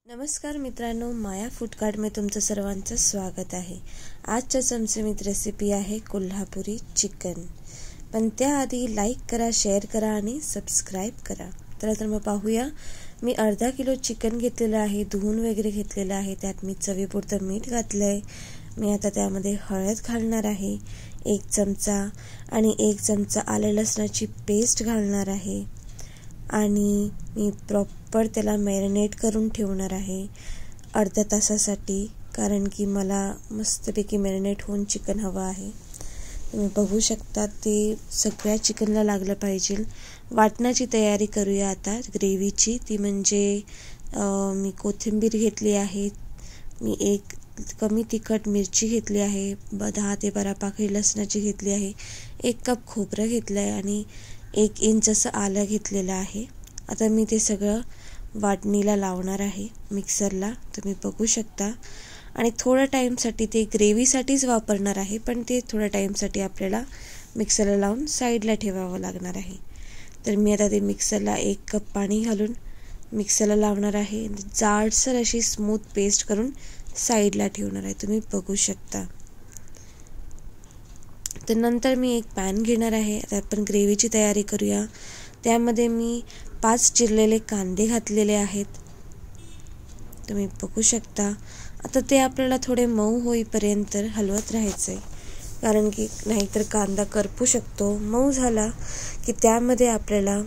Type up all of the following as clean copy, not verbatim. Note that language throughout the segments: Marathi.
नमस्कार मित्रांनो, माया फूड कार्टमध्ये तुमचं सर्वांचं स्वागत आहे। आजच्या चमचमीत रेसिपी आहे कोल्हापुरी चिकन। पण त्याआधी लाईक करा, शेअर करा आणि सबस्क्राईब करा। तर मग पाहूया। मी अर्धा किलो चिकन घेतलेलं आहे, धुवून वगैरे घेतलेलं आहे। त्यात मी चवीपुरतं मीठ घातलंय। मी आता त्यामध्ये हळद घालणार आहे 1 चमचा आणि 1 चमचा आले लसणाची पेस्ट घालणार आहे आणि मी प्रॉपर त्याला मॅरिनेट करून ठेवणार आहे अर्ध्या तासासाठी, कारण की मला मस्तपैकी मॅरिनेट होऊन चिकन हवं आहे। तुम्ही बघू शकता ते सगळ्या चिकनला लागलं पाहिजे। वाटणाची तयारी करूया आता ग्रेव्हीची। ती म्हणजे मी कोथिंबीर घेतली आहे, मी 1 कमी तिखट मिरची घेतली आहे, 10 ते 12 पाकळी लसणाची घेतली आहे, 1 कप खोबरं घेतलं आहे आणि 1 इंच असं आलं घेतलेलं आहे। आता मी ते सगळं वाटणीला लावणार आहे मिक्सरला, तुम्ही बघू शकता। आणि थोडा टाईमसाठी ते ग्रेव्हीसाठीच वापरणार आहे, पण ते थोड्या टाईमसाठी आपल्याला मिक्सरला लावून साईडला ठेवावं लागणार आहे। तर मी आता ते मिक्सरला 1 कप पाणी घालून मिक्सरला लावणार आहे। जाडसर अशी स्मूथ पेस्ट करून साईडला ठेवणार आहे, तुम्ही बघू शकता। तर नंतर मी एक पॅन घेणार आहे। आता आपण ग्रेव्हीची तयारी करूया। त्यामध्ये मी 5 चिरलेले कांदे घातलेले आहेत, तुम्ही बघू शकता। आता ते आपल्याला थोडे मऊ होईपर्यंत हलवत राहायचंय, कारण की नाहीतर कांदा करपू शकतो। मऊ झाला की त्यामध्ये आपल्याला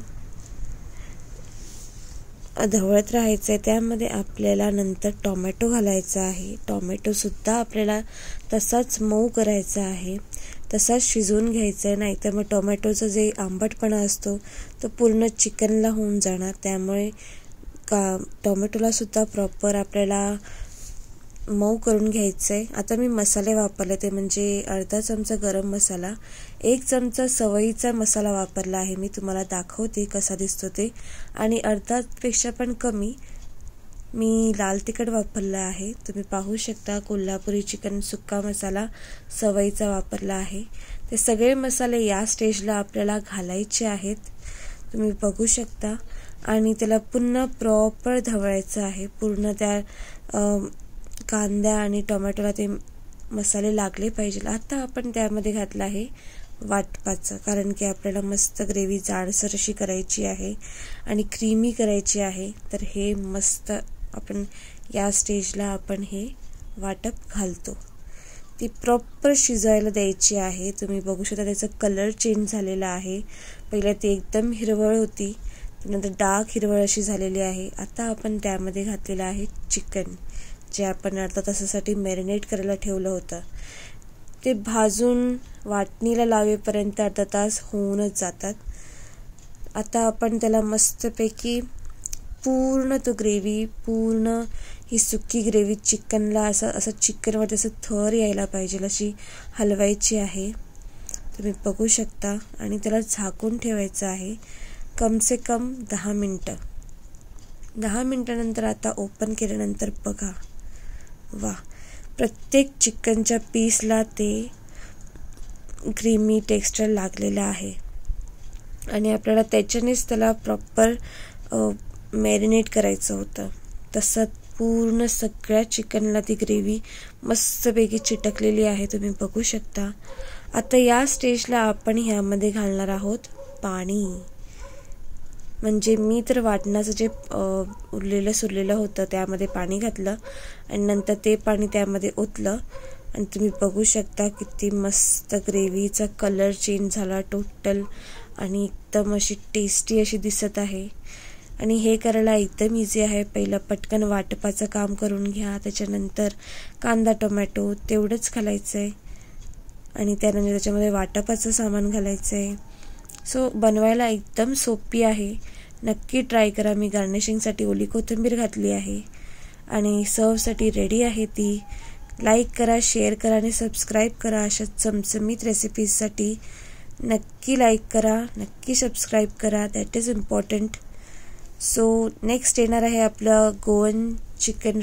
ढवळत राहायचंय। त्यामध्ये आपल्याला नंतर टोमॅटो घालायचा आहे। टोमॅटो सुद्धा आपल्याला तसाच मऊ करायचा आहे, तसाच शिजवून घ्यायचा आहे, नाहीतर मग टोमॅटोचा जे आंबटपणा असतो तो पूर्ण चिकनला होऊन जाणार। त्यामुळे टोमॅटोला सुद्धा प्रॉपर आपल्याला मऊ करून घ्यायचं आहे। आता मी मसाले वापरले ते म्हणजे अर्धा चमचा गरम मसाला, 1 चमचा सवयीचा मसाला वापरला आहे, मी तुम्हाला दाखवते कसा दिसतो ते, आणि अर्धापेक्षा पण कमी मी लाल तिखट वापरला आहे। तुम्ही पाहू शकता कोल्हापुरी चिकन सुक्का मसाला सवयीचा वापरला आहे। ते सगळे मसाले या स्टेजला आपल्याला घालायचे आहेत, तुम्ही बघू शकता। आणि त्याला पुन्हा प्रॉपर ढवळायचं आहे, पूर्ण त्या कांदा आणि टोमॅटोला ते मसाले लागले पाहिजे। आता आपण त्यामध्ये घातलं आहे वाटपाचं, कारण की आपल्याला मस्त ग्रेव्ही जाडसर अशी करायची आहे आणि क्रीमी करायची आहे। तर हे मस्त आपण या स्टेजला आपण हे वाटप घालतो, ती प्रॉपर शिजायला द्यायची आहे। तुम्ही बघू शकता त्याचा कलर चेंज झालेला आहे। पहिले ते एकदम हिरवळ होती, नंतर डार्क हिरवळ अशी झालेली आहे। आता आपण त्यामध्ये घातलेलं आहे चिकन, जे आपण अर्धा तासासाठी मॅरिनेट करायला ठेवलं होतं। ते भाजून वाटणीला लावेपर्यंत अर्धा तास होऊनच जातात। आता आपण त्याला मस्तपैकी पूर्ण तो ग्रेव्ही, पूर्ण ही सुकी ग्रेव्ही चिकनला असं चिकनवर असं थर यायला पाहिजे अशी हलवायची आहे, तुम्ही बघू शकता। आणि त्याला झाकून ठेवायचं आहे कम से कम 10 मिनिटं। 10 मिनिटानंतर आता ओपन केल्यानंतर बघा, वा, प्रत्येक चिकनच्या पीसला ते क्रीमी टेक्स्चर लागलेलं आहे आणि आपल्याला त्याच्यानेच त्याला प्रॉपर मॅरिनेट करायचं होतं। तसं पूर्ण सगळ्या चिकनला ती ग्रेव्ही मस्तपैकी चिटकलेली आहे, तुम्ही बघू शकता। आता या स्टेजला आपण ह्यामध्ये घालणार आहोत पाणी, म्हणजे मी तर वाटणाचं जे उरलेलं सुरलेलं होतं त्यामध्ये पाणी घातलं आणि नंतर ते पाणी त्यामध्ये ओतलं आणि तुम्ही बघू शकता किती मस्त ग्रेव्हीचा कलर चेंज झाला टोटल आणि एकदम अशी टेस्टी अशी दिसत आहे। आणि हे करायला एकदम इझी आहे। पहिलं पटकन वाटपाचं काम करून घ्या, त्याच्यानंतर कांदा टोमॅटो तेवढंच घालायचं आहे आणि त्यानंतर त्याच्यामध्ये वाटपाचं सामान घालायचं आहे। सो बनवायला एकदम सोपी आहे, नक्की ट्राय करा। मी गार्निशिंगसाठी ओली कोथिंबीर घातली आहे आणि सर्वसाठी रेडी आहे ती। लाईक करा, शेअर करा आणि सबस्क्राईब करा। अशा चमचमीत रेसिपीजसाठी नक्की लाईक करा, नक्की सबस्क्राईब करा, that is important. So next येणार आहे आपलं गोवन चिकन